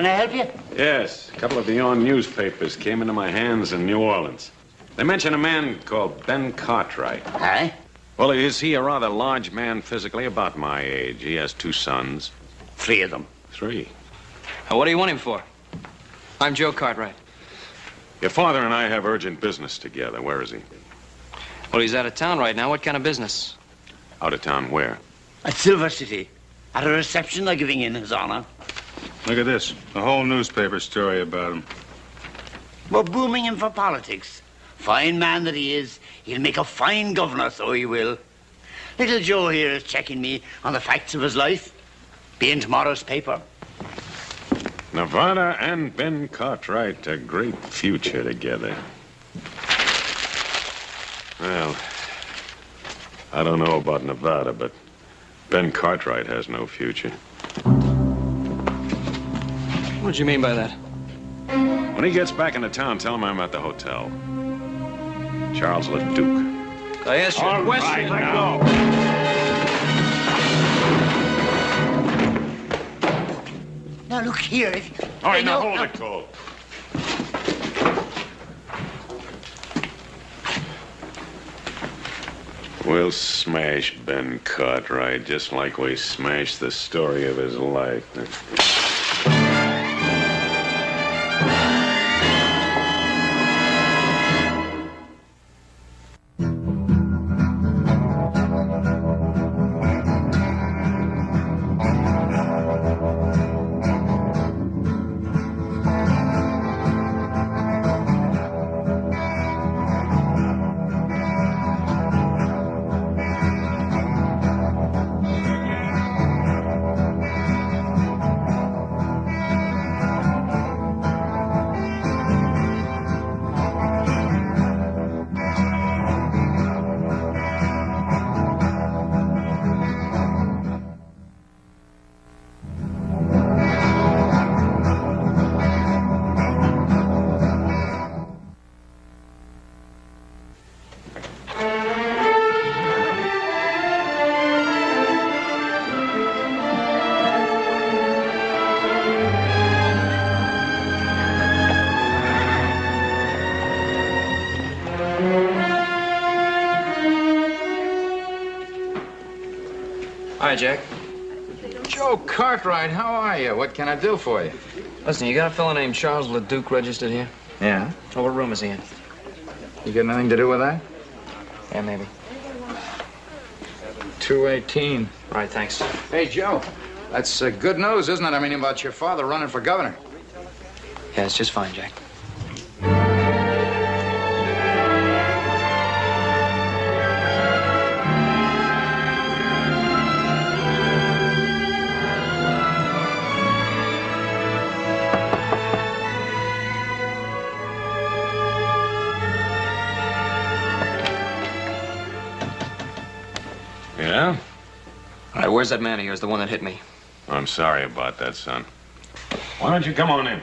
Can I help you? Yes. A couple of the old newspapers came into my hands in New Orleans. They mention a man called Ben Cartwright. Aye? Well, is he a rather large man physically, about my age? He has 2 sons. 3 of them. 3. What do you want him for? I'm Joe Cartwright. Your father and I have urgent business together. Where is he? Well, he's out of town right now. What kind of business? Out of town where? At Silver City. At a reception they're giving in his honor. Look at this. A whole newspaper story about him. We're booming him for politics. Fine man that he is. He'll make a fine governor, so he will. Little Joe here is checking me on the facts of his life. Be in tomorrow's paper. Nevada and Ben Cartwright, a great future together. Well, I don't know about Nevada, but Ben Cartwright has no future. What do you mean by that? When he gets back into town, tell him I'm at the hotel. Charles LeDuc. I asked you a question. Let go. Now, look here. If... All right, now hold it, Cole. We'll smash Ben Cartwright just like we smashed the story of his life. Hi, Jack. Joe Cartwright, how are you? What can I do for you? Listen, you got a fellow named Charles LeDuc registered here? Yeah? Oh, what room is he in? You got anything to do with that? Yeah, maybe. 218. All right, thanks. Hey, Joe. That's good news, isn't it? I mean, about your father running for governor. Yeah, it's just fine, Jack. Yeah? All right, where's that man of yours, the one that hit me? I'm sorry about that, son. Why don't you come on in?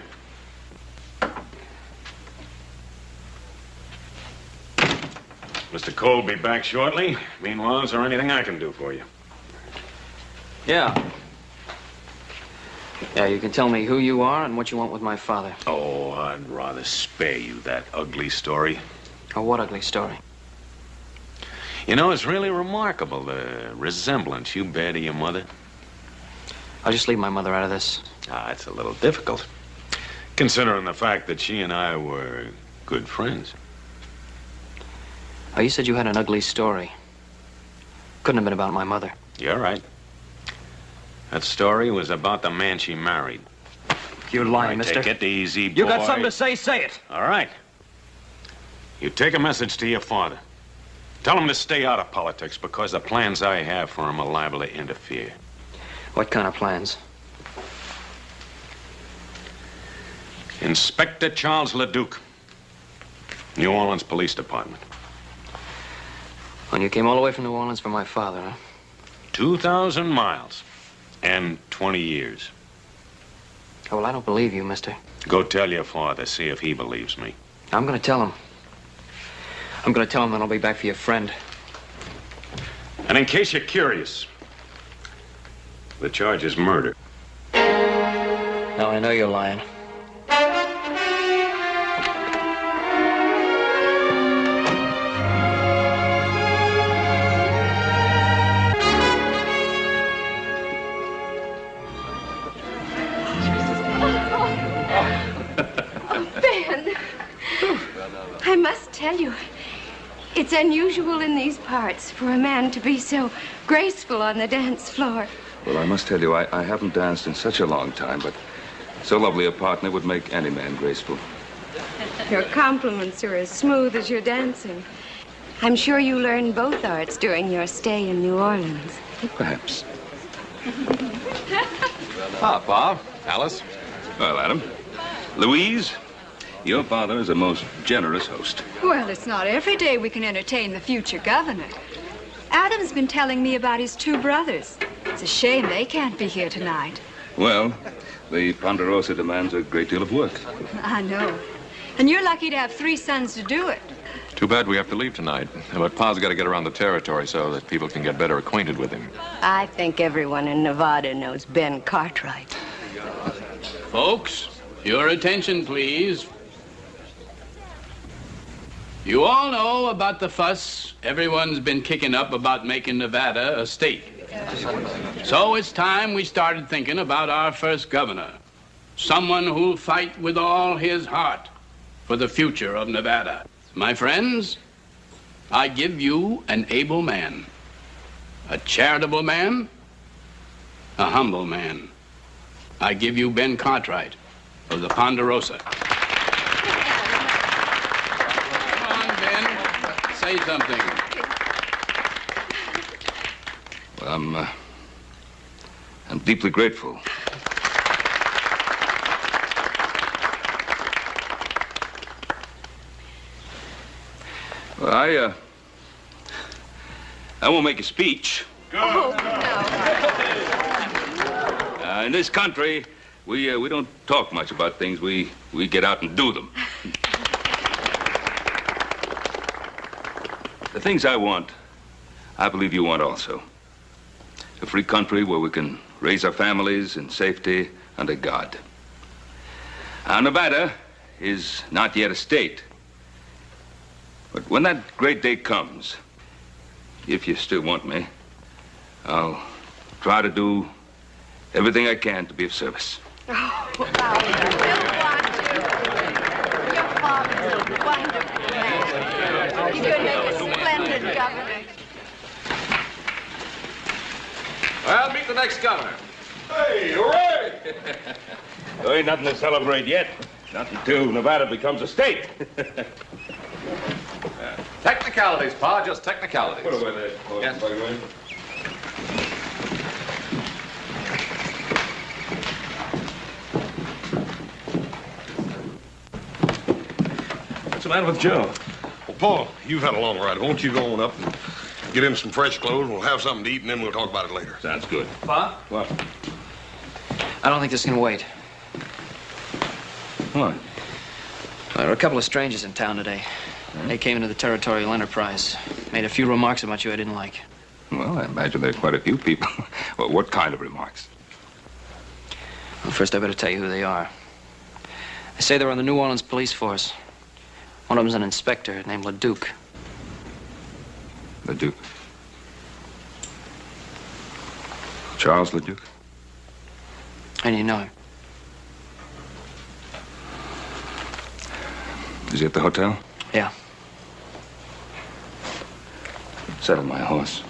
Mr. Cole will be back shortly. Meanwhile, is there anything I can do for you? Yeah. Yeah, you can tell me who you are and what you want with my father. Oh, I'd rather spare you that ugly story. Oh, what ugly story? You know, it's really remarkable, the resemblance you bear to your mother. I'll just leave my mother out of this. Ah, it's a little difficult, considering the fact that she and I were good friends. Oh, you said you had an ugly story. Couldn't have been about my mother. You're right. That story was about the man she married. You're lying, mister. Take it easy, boy. You got something to say it. All right. You take a message to your father. Tell him to stay out of politics because the plans I have for him are liable to interfere. What kind of plans? Inspector Charles LeDuc, New Orleans Police Department. And you came all the way from New Orleans for my father, huh? 2,000 miles and 20 years. Oh, well, I don't believe you, mister. Go tell your father, see if he believes me. I'm gonna tell him. I'm gonna tell him that I'll be back for your friend. And in case you're curious, the charge is murder. Now I know you're lying. Ben, I must tell you, it's unusual in these parts for a man to be so graceful on the dance floor. Well, I must tell you, I haven't danced in such a long time, but so lovely a partner would make any man graceful. Your compliments are as smooth as your dancing. I'm sure you learned both arts during your stay in New Orleans. Perhaps. Ah, Bob, Alice. Well, Adam. Louise, your father is a most generous host. Well, it's not every day we can entertain the future governor. Adam's been telling me about his two brothers. It's a shame they can't be here tonight. Well, the Ponderosa demands a great deal of work. I know. And you're lucky to have 3 sons to do it. Too bad we have to leave tonight. But Pa's got to get around the territory so that people can get better acquainted with him. I think everyone in Nevada knows Ben Cartwright. Folks, your attention, please. You all know about the fuss everyone's been kicking up about making Nevada a state. So it's time we started thinking about our first governor. Someone who'll fight with all his heart for the future of Nevada. My friends, I give you an able man, a charitable man, a humble man. I give you Ben Cartwright of the Ponderosa. Come on, Ben, say something. Well, I'm deeply grateful. Well, I won't make a speech. Oh, no. In this country, we don't talk much about things. We get out and do them. The things I want, I believe you want also. A free country where we can raise our families in safety under God. Now, Nevada is not yet a state. But when that great day comes, if you still want me, I'll try to do everything I can to be of service. Oh, I still want you. Your father's a wonderful man. He's going to make a splendid governor. Well, meet the next governor. Hey, hooray! There ain't nothing to celebrate yet. Not until Nevada becomes a state. Technicalities, Pa, just technicalities. Put away that. Yes. What's the matter with Joe? Well, Paul, you've had a long ride. Won't you go on up and get him some fresh clothes? We'll have something to eat, and then we'll talk about it later. Sounds good. Pa? What? I don't think this can wait. What? There are a couple of strangers in town today. They came into the Territorial Enterprise. Made a few remarks about you I didn't like. Well, I imagine there are quite a few people. Well, what kind of remarks? Well, first I better tell you who they are. They say they're on the New Orleans police force. One of them's an inspector named LeDuc. LeDuc. Charles LeDuc? And you know him. Is he at the hotel? Yeah. Saddle my horse.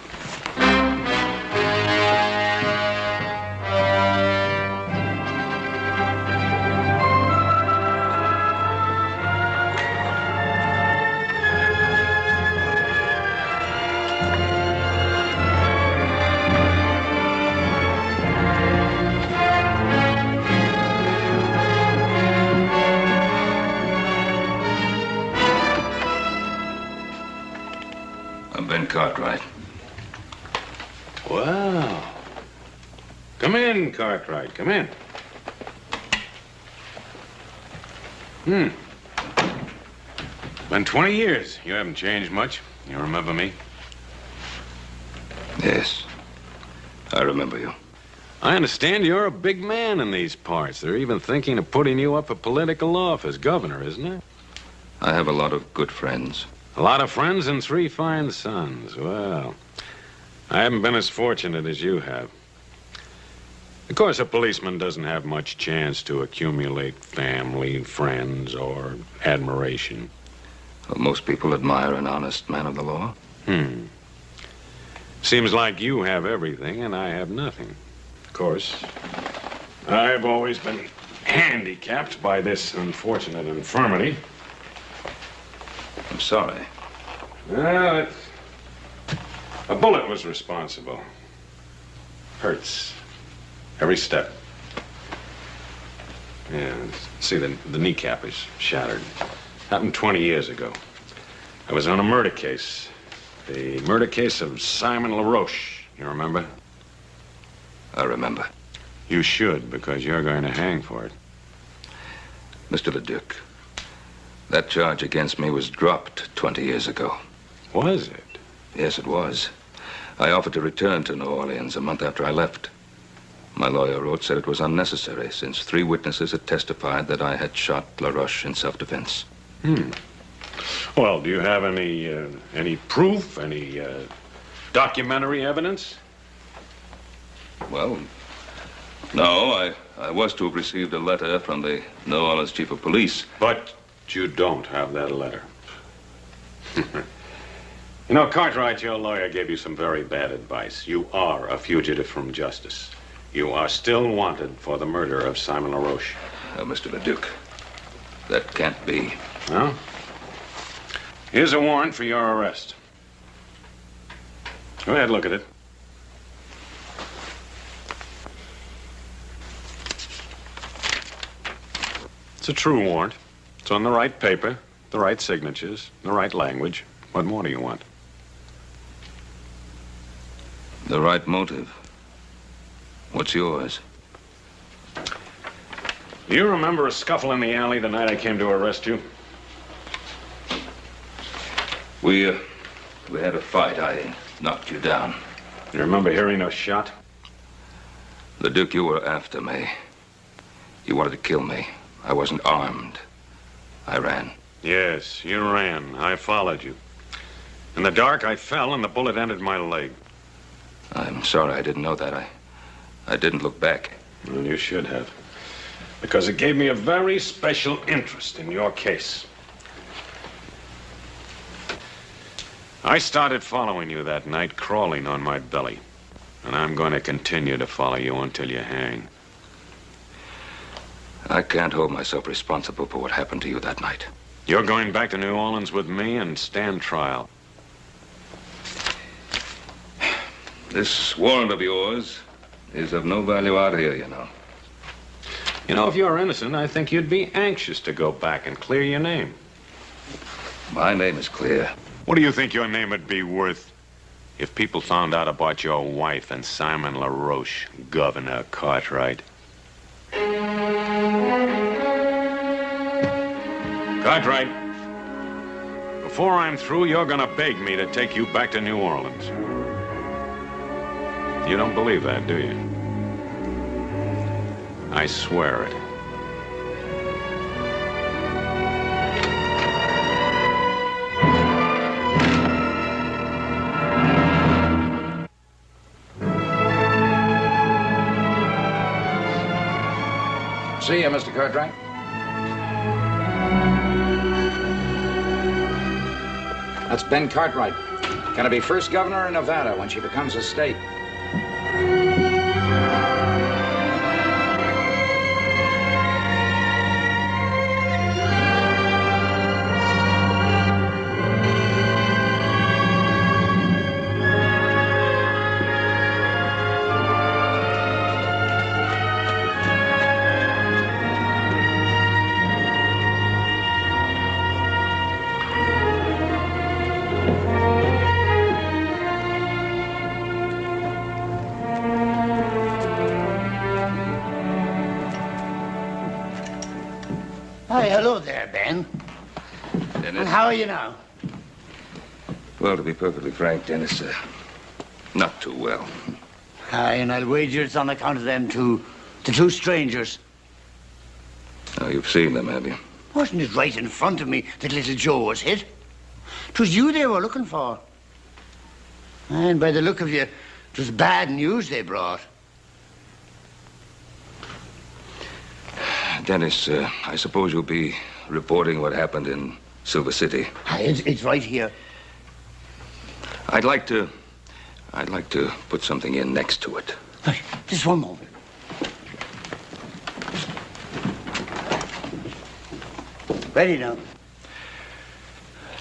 Cartwright. Wow. Come in, Cartwright. Come in. Been 20 years. You haven't changed much. You remember me? Yes. I remember you. I understand you're a big man in these parts. They're even thinking of putting you up for political office, governor, isn't it? I have a lot of good friends. A lot of friends and 3 fine sons. Well, I haven't been as fortunate as you have. Of course, a policeman doesn't have much chance to accumulate family, friends, or admiration. Well, most people admire an honest man of the law. Seems like you have everything and I have nothing. Of course, I've always been handicapped by this unfortunate infirmity. I'm sorry. Well, a bullet was responsible. Hurts. Every step. Yeah, see, the kneecap is shattered. Happened 20 years ago. I was on a murder case. The murder case of Simon LaRoche. You remember? I remember. You should, because you're going to hang for it. Mr. Leduc, that charge against me was dropped 20 years ago. Was it? Yes, it was. I offered to return to New Orleans a month after I left. My lawyer wrote, said it was unnecessary, since 3 witnesses had testified that I had shot LaRoche in self-defense. Well, do you have any proof, any documentary evidence? Well, no, I was to have received a letter from the New Orleans chief of police. But you don't have that letter. You know, Cartwright, your lawyer gave you some very bad advice. You are a fugitive from justice. You are still wanted for the murder of Simon LaRoche. Mr. Leduc, that can't be. Well, here's a warrant for your arrest. Go ahead, look at it. It's a true warrant. It's on the right paper, the right signatures, the right language. What more do you want? The right motive. What's yours? Do you remember a scuffle in the alley the night I came to arrest you? We had a fight. I knocked you down. You remember hearing a shot? Leduc, you were after me. You wanted to kill me. I wasn't armed. I ran. Yes, you ran. I followed you. In the dark, I fell and the bullet entered my leg. I'm sorry I didn't know that. I didn't look back. Well, you should have. Because it gave me a very special interest in your case. I started following you that night, crawling on my belly. And I'm going to continue to follow you until you hang. I can't hold myself responsible for what happened to you that night. You're going back to New Orleans with me and stand trial. This warrant of yours is of no value out here, you know. You know, if you're innocent, I think you'd be anxious to go back and clear your name. My name is clear. What do you think your name would be worth if people found out about your wife and Simon LaRoche, Governor Cartwright? Cartwright, before I'm through, you're gonna beg me to take you back to New Orleans. You don't believe that, do you? I swear it. See you, Mr. Cartwright. That's Ben Cartwright. Gonna be first governor of Nevada when she becomes a state. Hi, hello there, Ben. Dennis? And how are you now? Well, to be perfectly frank, Dennis, not too well. Aye, and I'll wager it's on account of them two, the two strangers. Oh, you've seen them, have you? Wasn't it right in front of me that little Joe was hit? 'Twas you they were looking for. And by the look of you, it was bad news they brought. Dennis, I suppose you'll be reporting what happened in Silver City. Aye, it's right here. I'd like to put something in next to it. Hey, just one moment. Ready now.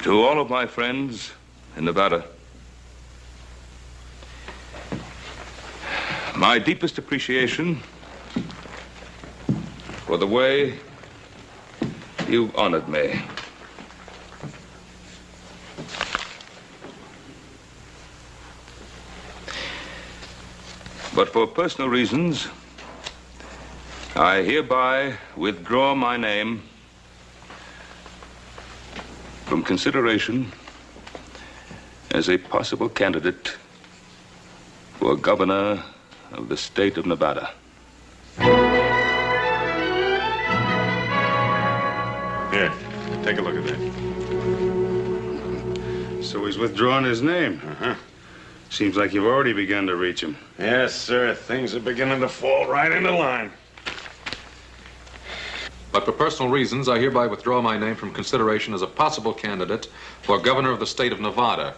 To all of my friends in Nevada, my deepest appreciation for the way you've honored me. But for personal reasons, I hereby withdraw my name from consideration as a possible candidate for governor of the state of Nevada. Here, take a look at that. So he's withdrawn his name. Uh-huh. Seems like you've already begun to reach him. Yes, sir. Things are beginning to fall right into line. But for personal reasons, I hereby withdraw my name from consideration as a possible candidate for governor of the state of Nevada.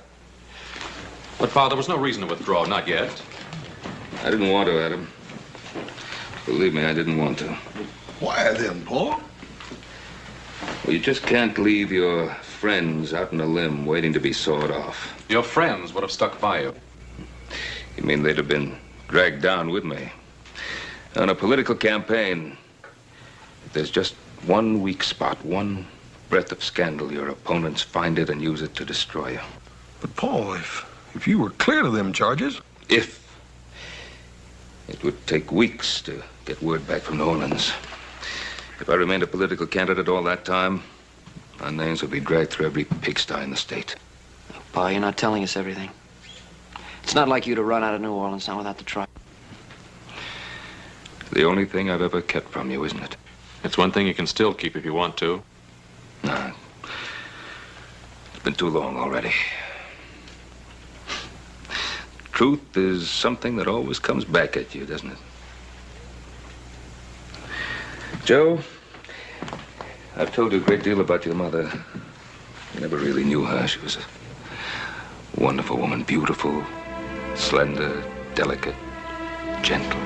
But, Father, there was no reason to withdraw, not yet. I didn't want to, Adam. Believe me, I didn't want to. Why then, Paul? Well, you just can't leave your friends out on a limb waiting to be sawed off. Your friends would have stuck by you. You mean they'd have been dragged down with me? On a political campaign, if there's just one weak spot, one breath of scandal, your opponents find it and use it to destroy you. But, Paul, if you were clear of them charges... If. It would take weeks to get word back from New Orleans. If I remained a political candidate all that time, our names would be dragged through every pigsty in the state. Pa, you're not telling us everything. It's not like you to run out of New Orleans now without the trial. The only thing I've ever kept from you, isn't it? It's one thing you can still keep if you want to. No. It's been too long already. Truth is something that always comes back at you, doesn't it? Joe, I've told you a great deal about your mother. You never really knew her. She was a wonderful woman, beautiful, slender, delicate, gentle.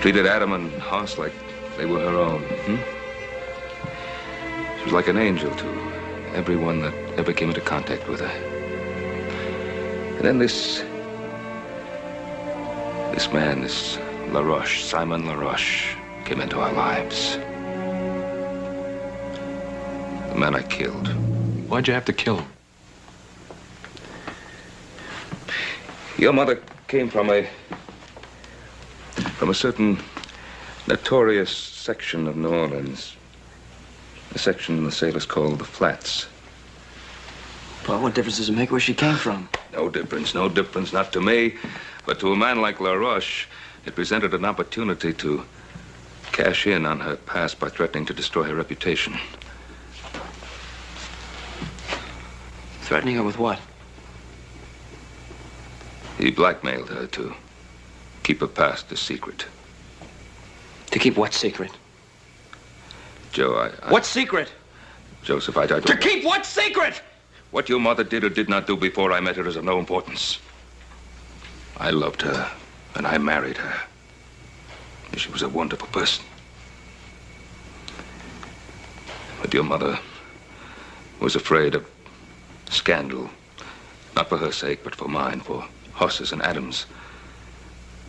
Treated Adam and Hoss like they were her own. She was like an angel to everyone that ever came into contact with her. And then this man, this LaRoche, Simon LaRoche, came into our lives. The man I killed. Why'd you have to kill him? Your mother came from a certain notorious section of New Orleans. A section the sailors call the Flats. Well, what difference does it make where she came from? No difference, not to me. But to a man like LaRoche, it presented an opportunity to cash in on her past by threatening to destroy her reputation. Threatening her with what? He blackmailed her to keep her past a secret. To keep what secret? Joe, What secret? Joseph, I don't... To keep what secret? What your mother did or did not do before I met her is of no importance. I loved her, and I married her. She was a wonderful person. But your mother was afraid of scandal. Not for her sake, but for mine, for Hoss's and Adam's.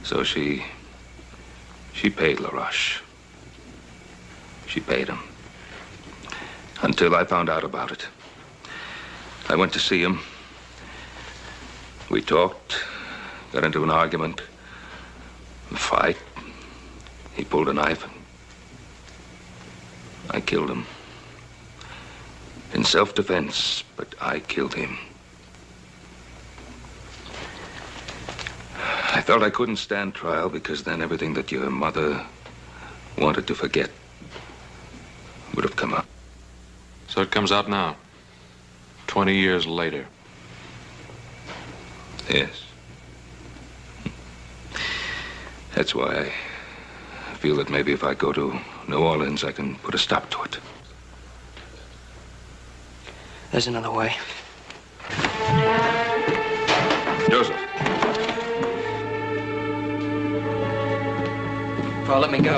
So she paid LaRoche. She paid him. Until I found out about it. I went to see him. We talked, got into an argument, a fight. He pulled a knife and I killed him. In self-defense, but I killed him. I felt I couldn't stand trial because then everything that your mother wanted to forget would have come up. So it comes out now, 20 years later. Yes. That's why I feel that maybe if I go to New Orleans, I can put a stop to it. There's another way. Joseph. Paul, let me go.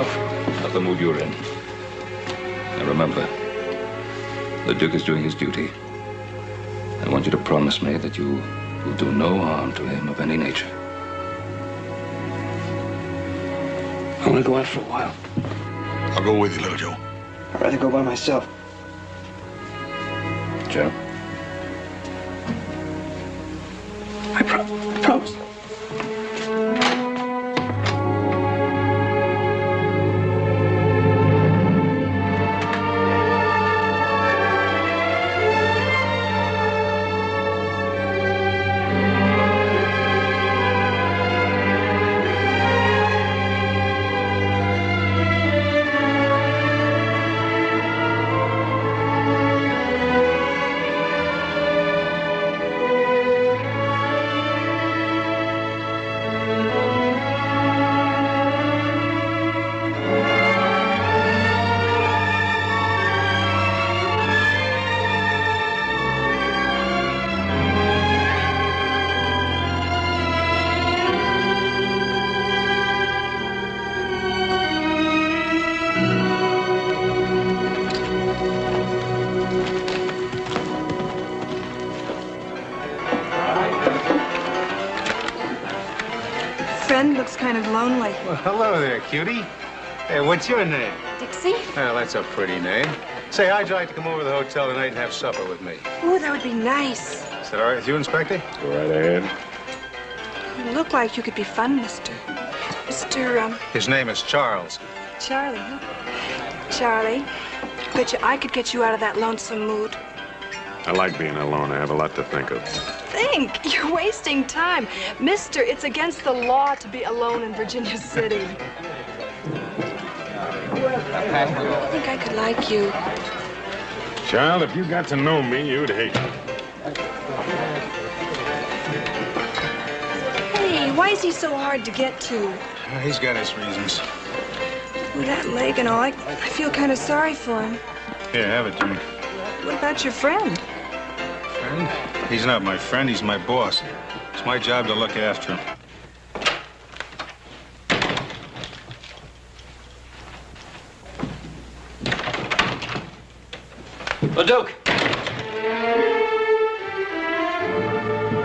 Of the mood you're in. And remember, the Duke is doing his duty. I want you to promise me that you will do no harm to him of any nature. I want to go out for a while. I'll go with you, little Joe. I'd rather go by myself. Joe? I promise. Looks kind of lonely. Well, hello there, cutie. Hey, what's your name? Dixie? Well, that's a pretty name. Say, how'd you like to come over to the hotel tonight and have supper with me? Oh, that would be nice. Is that all right with you, Inspector? Go right ahead. You look like you could be fun, Mr. His name is Charles. Charlie, huh? Charlie, I could get you out of that lonesome mood. I like being alone. I have a lot to think of. Think? You're wasting time. Mister, it's against the law to be alone in Virginia City. I think I could like you. Child, if you got to know me, you'd hate me. Hey, why is he so hard to get to? He's got his reasons. With that leg and all, I feel kind of sorry for him. Here, have it, Jimmy. What about your friend? Friend? He's not my friend, he's my boss. It's my job to look after him. LeDuc!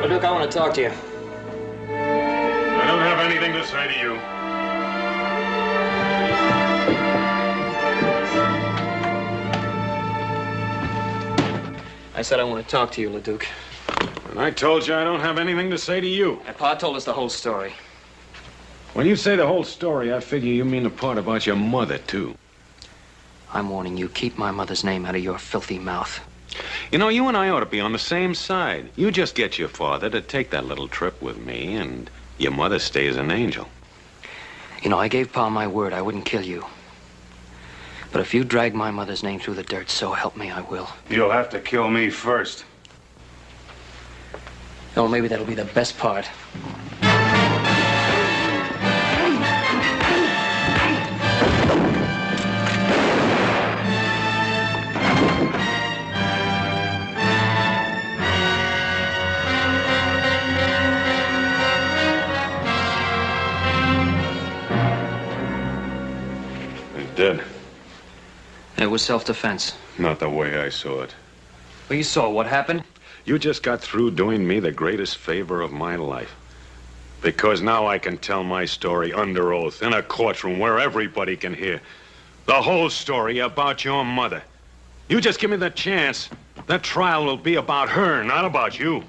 LeDuc, I want to talk to you. I don't have anything to say to you. I said I want to talk to you, LeDuc. And I told you I don't have anything to say to you. My pa told us the whole story. When you say the whole story, I figure you mean the part about your mother, too. I'm warning you, keep my mother's name out of your filthy mouth. You know, you and I ought to be on the same side. You just get your father to take that little trip with me, and your mother stays an angel. You know, I gave Pa my word I wouldn't kill you. But if you drag my mother's name through the dirt, so help me, I will. You'll have to kill me first. Oh, maybe that'll be the best part. He's dead. It was self-defense. Not the way I saw it. Well, you saw what happened? You just got through doing me the greatest favor of my life. Because now I can tell my story under oath in a courtroom where everybody can hear. The whole story about your mother. You just give me the chance. That trial will be about her, not about you.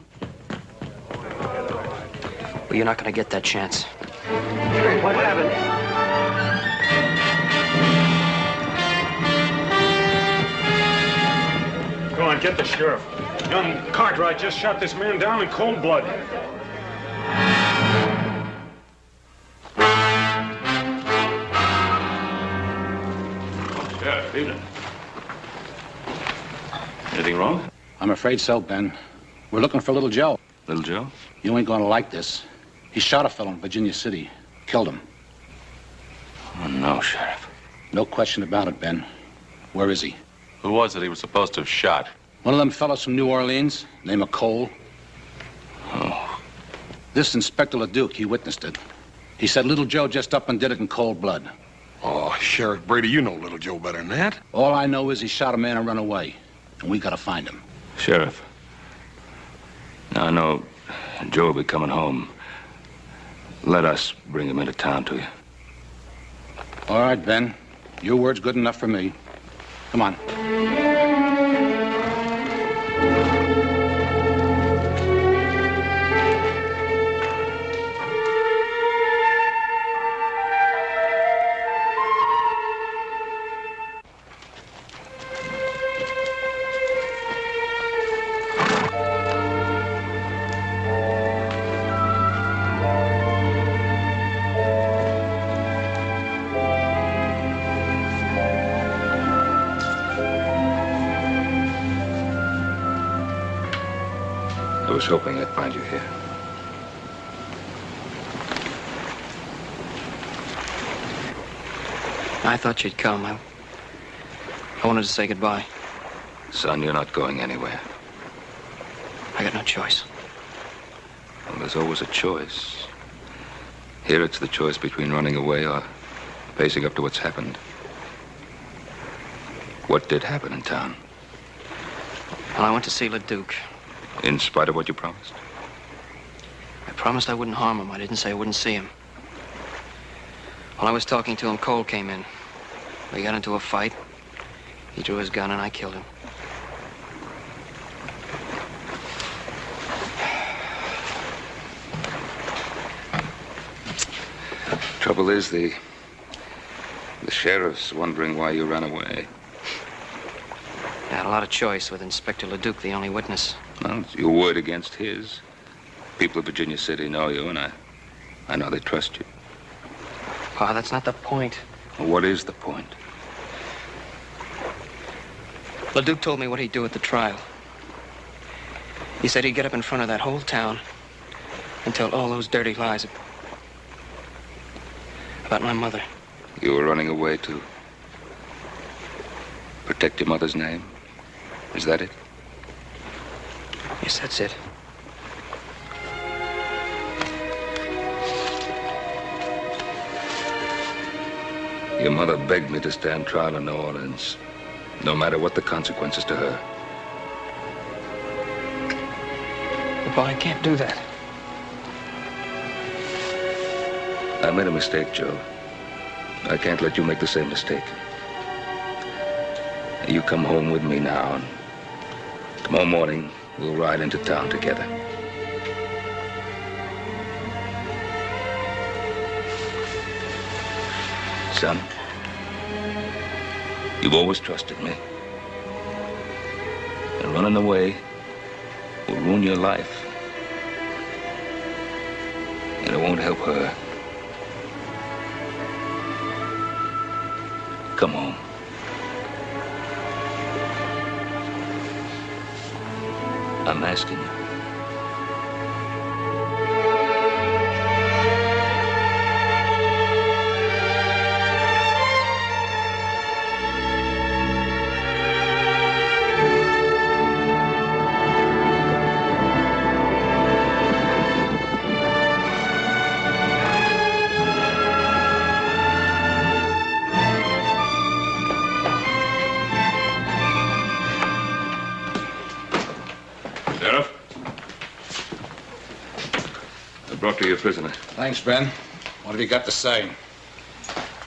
Well, you're not going to get that chance. What happened? Go on, get the sheriff. Young Cartwright just shot this man down in cold blood. Sheriff. Evening. Anything wrong? I'm afraid so, Ben. We're looking for Little Joe. Little Joe? You ain't gonna like this. He shot a fellow in Virginia City. Killed him. Oh, no, Sheriff. No question about it, Ben. Where is he? Who was it he was supposed to have shot? One of them fellows from New Orleans, named Cole. Oh. This Inspector LeDuc, he witnessed it. He said Little Joe just up and did it in cold blood. Oh, Sheriff Brady, you know Little Joe better than that. All I know is he shot a man and run away. And we gotta find him. Sheriff. Now, I know Joe will be coming home. Let us bring him into town to you. All right, Ben. Your word's good enough for me. Come on. I was hoping I'd find you here. I thought you'd come. I wanted to say goodbye. Son, you're not going anywhere. I got no choice. Well, there's always a choice. Here it's the choice between running away or facing up to what's happened. What did happen in town? Well, I went to see LeDuc. In spite of what you promised? I promised I wouldn't harm him. I didn't say I wouldn't see him. While I was talking to him, Cole came in. We got into a fight. He drew his gun and I killed him. Trouble is, the sheriff's wondering why you ran away. I had a lot of choice with Inspector LeDuc, the only witness. Well, it's your word against his. People of Virginia City know you, and I know they trust you. Pa, that's not the point. Well, what is the point? LeDuc told me what he'd do at the trial. He said he'd get up in front of that whole town and tell all those dirty lies about my mother. You were running away to protect your mother's name? Is that it? Yes, that's it. Your mother begged me to stand trial in New Orleans, no matter what the consequences to her. Pa, I can't do that. I made a mistake, Joe. I can't let you make the same mistake. You come home with me now, and tomorrow morning, we'll ride into town together. Son, you've always trusted me. And running away will ruin your life. And it won't help her. Come home. I'm asking you. Brought to you a prisoner. Thanks, Ben. What have you got to say?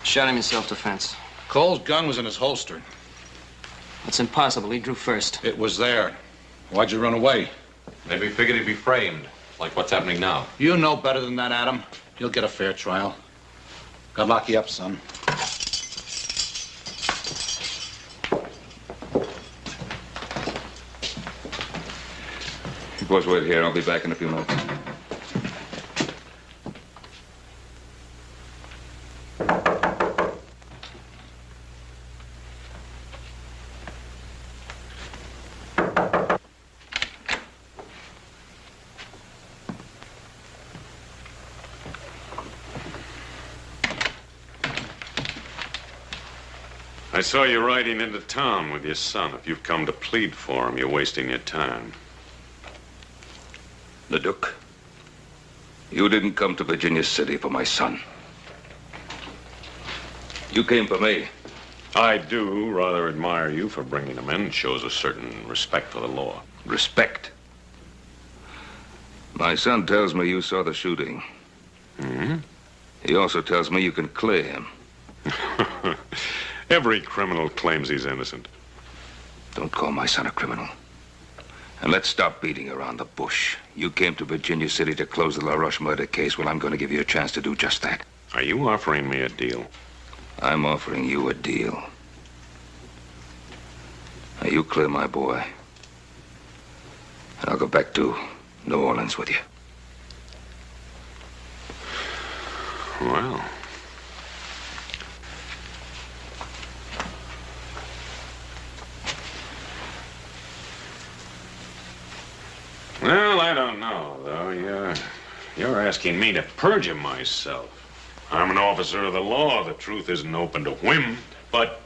Shot him in self-defense. Cole's gun was in his holster. That's impossible. He drew first. It was there. Why'd you run away? Maybe he figured he'd be framed, like what's happening now. You know better than that, Adam. You'll get a fair trial. God lock you up, son. You boys wait here. I'll be back in a few minutes. I saw you riding into town with your son. If you've come to plead for him, you're wasting your time. Leduc, you didn't come to Virginia City for my son. You came for me. I do rather admire you for bringing him in. It shows a certain respect for the law. Respect? My son tells me you saw the shooting. Mm-hmm. He also tells me you can clear him. Every criminal claims he's innocent. Don't call my son a criminal. And let's stop beating around the bush. You came to Virginia City to close the LaRoche murder case. Well, I'm going to give you a chance to do just that. Are you offering me a deal? I'm offering you a deal. Now, you clear my boy. And I'll go back to New Orleans with you. Well. Well, I don't know, though. You're asking me to perjure myself. I'm an officer of the law. The truth isn't open to whim. But,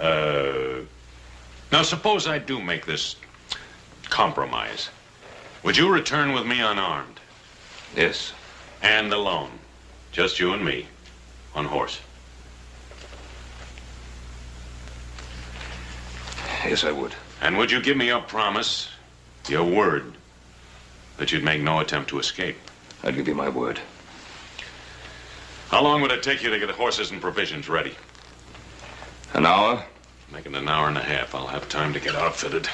now suppose I do make this compromise. Would you return with me unarmed? Yes. And alone? Just you and me, on horse? Yes, I would. And would you give me your promise, your word, that you'd make no attempt to escape? I'd give you my word. How long would it take you to get the horses and provisions ready? An hour? Make it an hour and a half. I'll have time to get outfitted.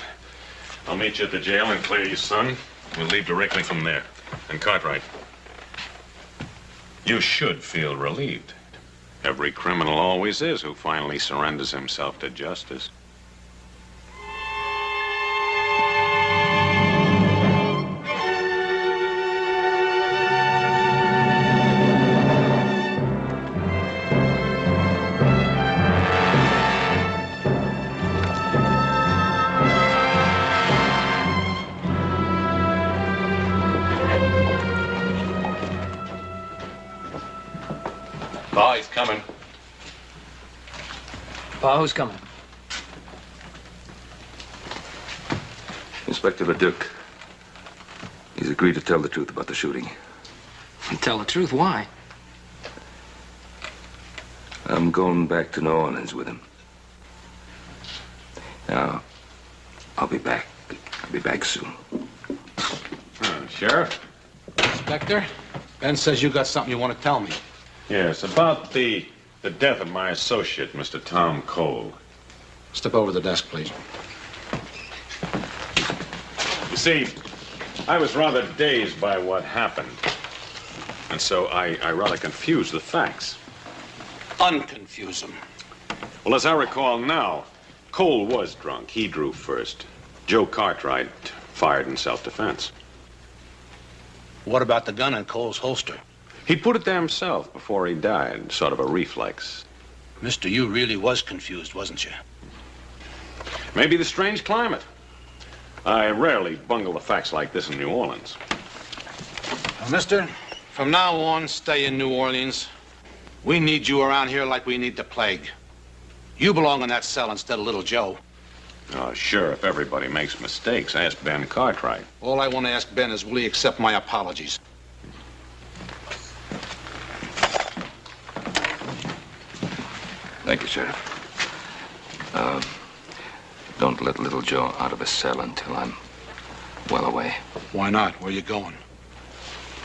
I'll meet you at the jail and clear your son. We'll leave directly from there. And Cartwright, you should feel relieved. Every criminal always is who finally surrenders himself to justice. Pa, he's coming. Pa, who's coming? Inspector Leduc. He's agreed to tell the truth about the shooting. Tell the truth, why? I'm going back to New Orleans with him. Now, I'll be back. I'll be back soon. Sheriff? Inspector, Ben says you got something you want to tell me. Yes, about the death of my associate, Mr. Tom Cole. Step over to the desk, please. You see, I was rather dazed by what happened. And so I rather confused the facts. Unconfuse them. Well, as I recall now, Cole was drunk. He drew first. Joe Cartwright fired in self-defense. What about the gun in Cole's holster? He put it there himself before he died, sort of a reflex. Mister, you really was confused, wasn't you? Maybe the strange climate. I rarely bungle the facts like this in New Orleans. Well, mister, from now on, stay in New Orleans. We need you around here like we need the plague. You belong in that cell instead of little Joe. Oh, sure, if everybody makes mistakes, ask Ben Cartwright. All I want to ask Ben is, will he accept my apologies? Thank you, Sheriff. Don't let little Joe out of his cell until I'm well away. Why not? Where are you going?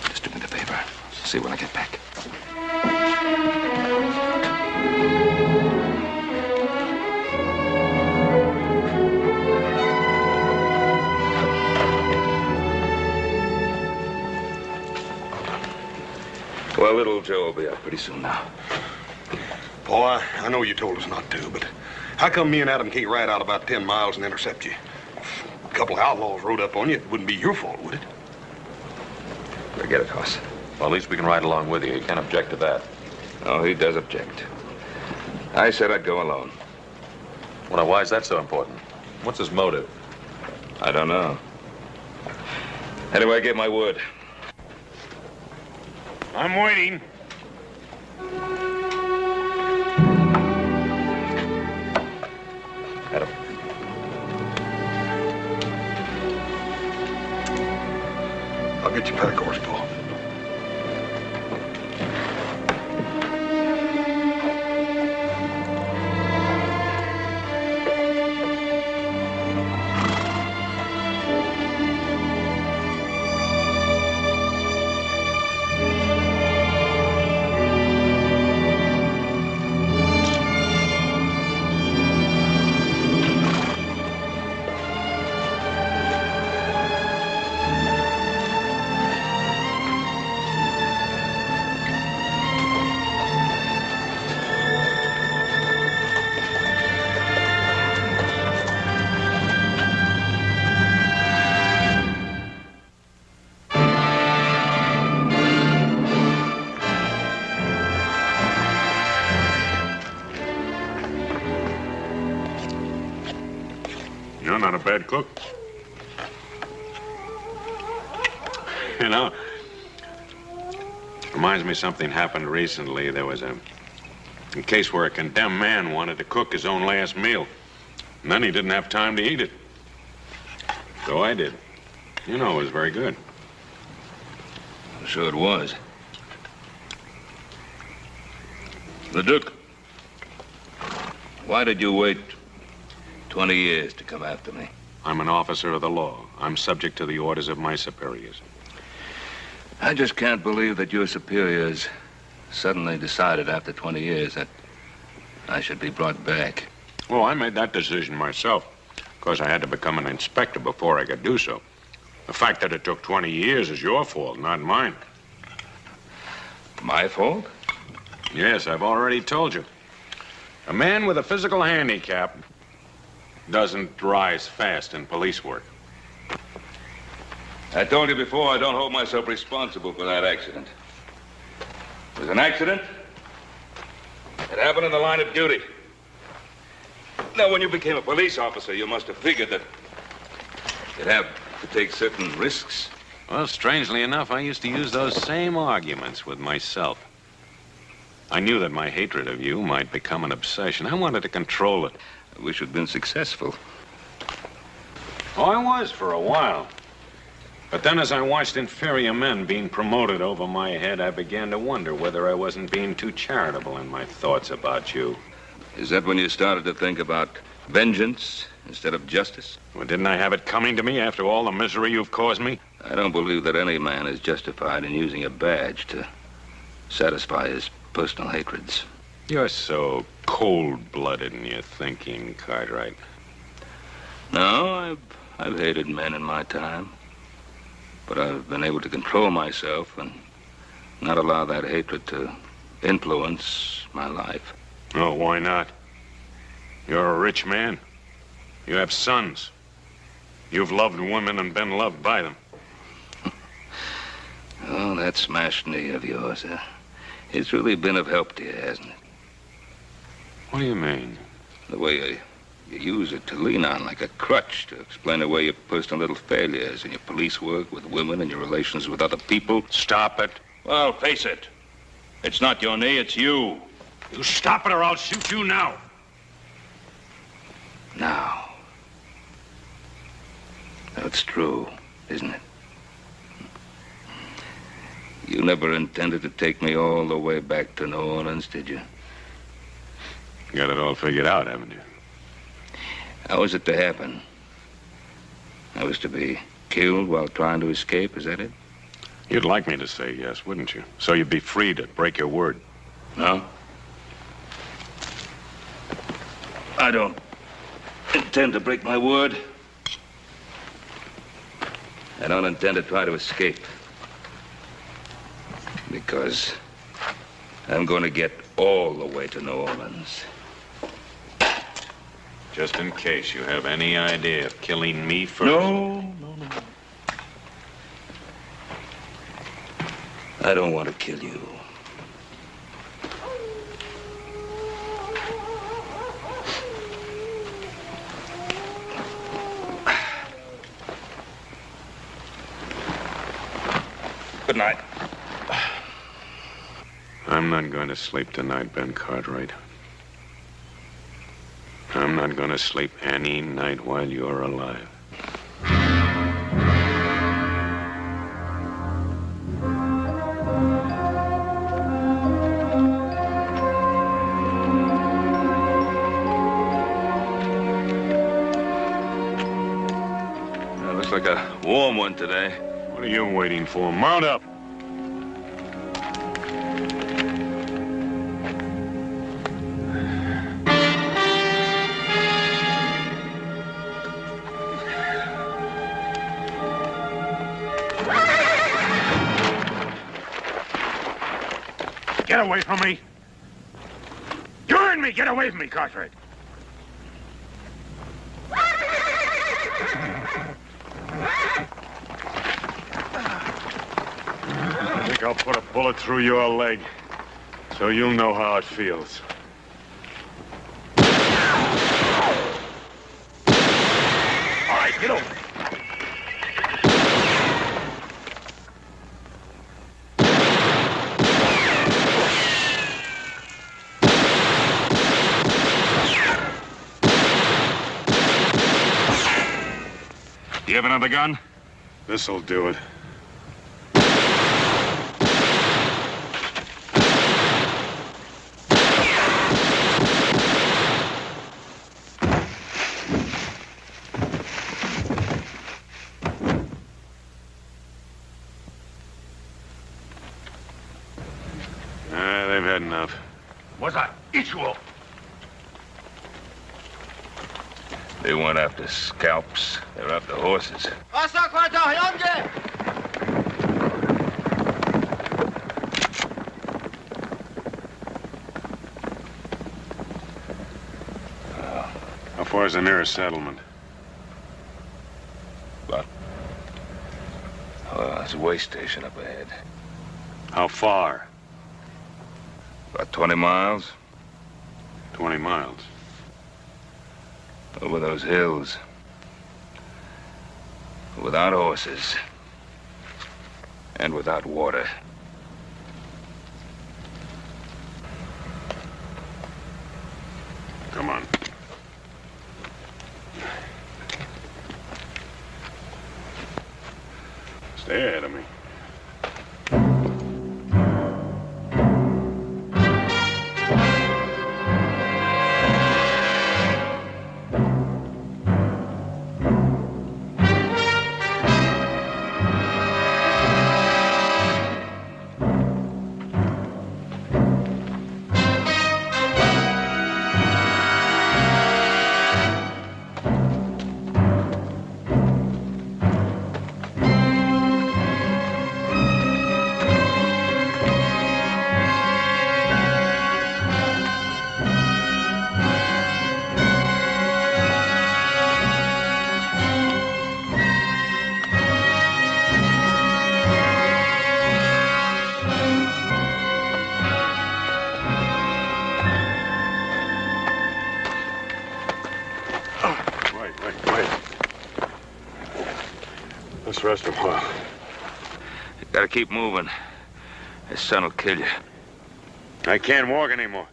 Just do me the favor. See when I get back. Well, little Joe will be out pretty soon now. Boy, I know you told us not to, but how come me and Adam can't ride out about 10 miles and intercept you? If a couple of outlaws rode up on you, it wouldn't be your fault, would it? Forget it, Hoss. Well, at least we can ride along with you. You can't object to that. Oh, he does object. I said I'd go alone. Well, now, why is that so important? What's his motive? I don't know. Anyway, I gave my word. I'm waiting. get your pack horse, Paul. You're not a bad cook. You know, reminds me something happened recently. There was a case where a condemned man wanted to cook his own last meal. And then he didn't have time to eat it. So I did. You know, it was very good. I'm sure it was. Leduc, why did you wait 20 years to come after me? I'm an officer of the law. I'm subject to the orders of my superiors. I just can't believe that your superiors suddenly decided after 20 years that I should be brought back. Well, I made that decision myself. Of course, I had to become an inspector before I could do so. The fact that it took 20 years is your fault, not mine. My fault? Yes, I've already told you. A man with a physical handicap doesn't rise fast in police work. I told you before, I don't hold myself responsible for that accident. It was an accident. It happened in the line of duty. Now, when you became a police officer, you must have figured that you'd have to take certain risks. Well, strangely enough, I used to use those same arguments with myself. I knew that my hatred of you might become an obsession. I wanted to control it. I wish you'd been successful. Oh, I was for a while. But then as I watched inferior men being promoted over my head, I began to wonder whether I wasn't being too charitable in my thoughts about you. Is that when you started to think about vengeance instead of justice? Well, didn't I have it coming to me after all the misery you've caused me? I don't believe that any man is justified in using a badge to satisfy his personal hatreds. You're so cold-blooded in your thinking, Cartwright. No, I've hated men in my time. But I've been able to control myself and not allow that hatred to influence my life. Oh, why not? You're a rich man. You have sons. You've loved women and been loved by them. Oh, that smashed knee of yours, it's really been of help to you, hasn't it? What do you mean? The way you use it to lean on like a crutch to explain away your personal little failures in your police work with women and your relations with other people. Stop it. Well, face it. It's not your knee, it's you. You stop it or I'll shoot you now. Now. That's true, isn't it? You never intended to take me all the way back to New Orleans, did you? Got it all figured out, haven't you? How was it to happen? I was to be killed while trying to escape, is that it? You'd like me to say yes, wouldn't you? So you'd be free to break your word. No? I don't intend to break my word. I don't intend to try to escape. Because I'm going to get all the way to New Orleans. Just in case you have any idea of killing me first. No. I don't want to kill you. Good night. I'm not going to sleep tonight, Ben Cartwright. I'm not going to sleep any night while you're alive. like a warm one today. What are you waiting for? Mount up. Get away from me! You heard me! Get away from me, Cartwright! I think I'll put a bullet through your leg, so you'll know how it feels. All right, get over. Do you have another gun? This'll do it. They've had enough. What's that? Issue. They weren't after scalps. They're after horses. How far is the nearest settlement? There's a way station up ahead. How far? About 20 miles. 20 miles. Over those hills. Without horses. And without water. Come on. Stay ahead of me. Let's rest a while. You gotta keep moving. This sun will kill you. I can't walk anymore.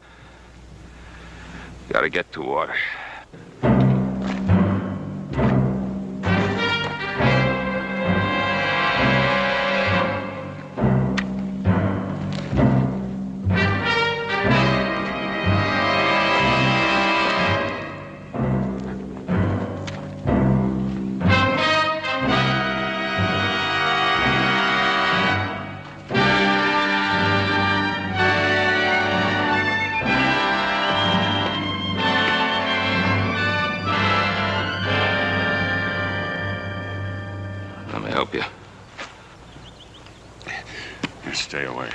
Gotta get to water. Stay away.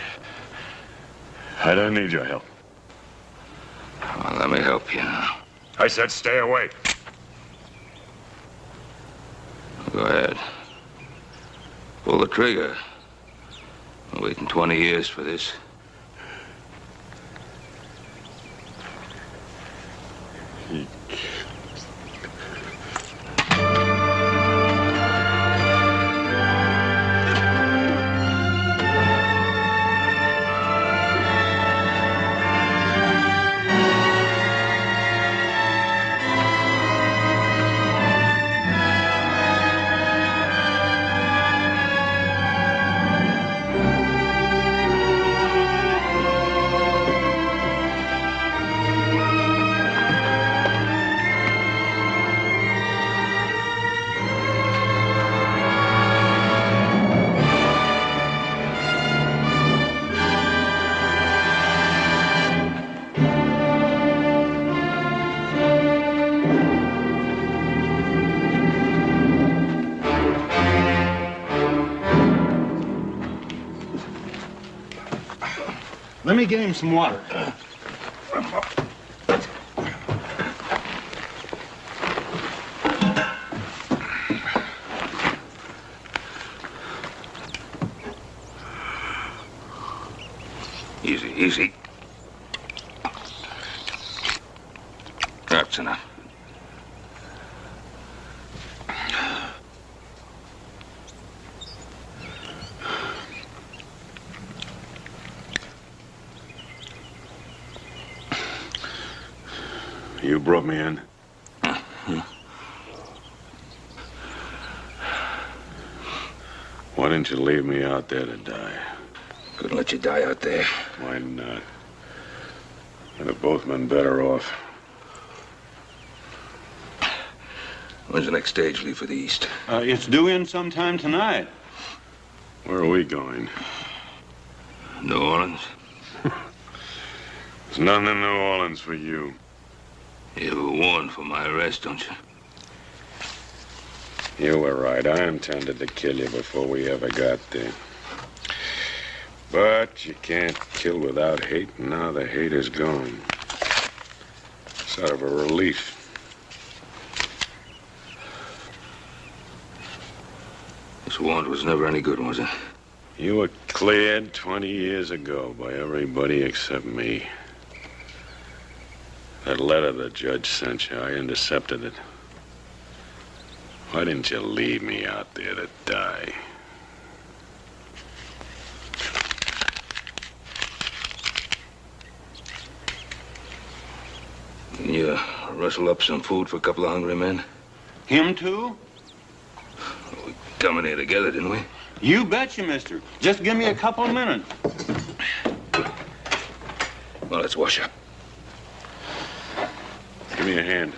I don't need your help. Well, let me help you now. I said stay away. Go ahead. Pull the trigger. I'm waiting 20 years for this. Let me get him some water. Easy, easy. That's enough. You brought me in? Why didn't you leave me out there to die? Couldn't let you die out there. Why not? We'd have both been better off. When's the next stage leave for the East? It's due in sometime tonight. Where are we going? New Orleans. There's nothing in New Orleans for you. You were warned for my arrest, don't you? You were right. I intended to kill you before we ever got there. But you can't kill without hate, and now the hate is gone. Sort of a relief. This warrant was never any good, was it? You were cleared 20 years ago by everybody except me. That letter the judge sent you, I intercepted it. Why didn't you leave me out there to die? Can you rustle up some food for a couple of hungry men? Him too? We come in here together, didn't we? You betcha, mister. Just give me a couple of minutes. Well, let's wash up. Give me a hand.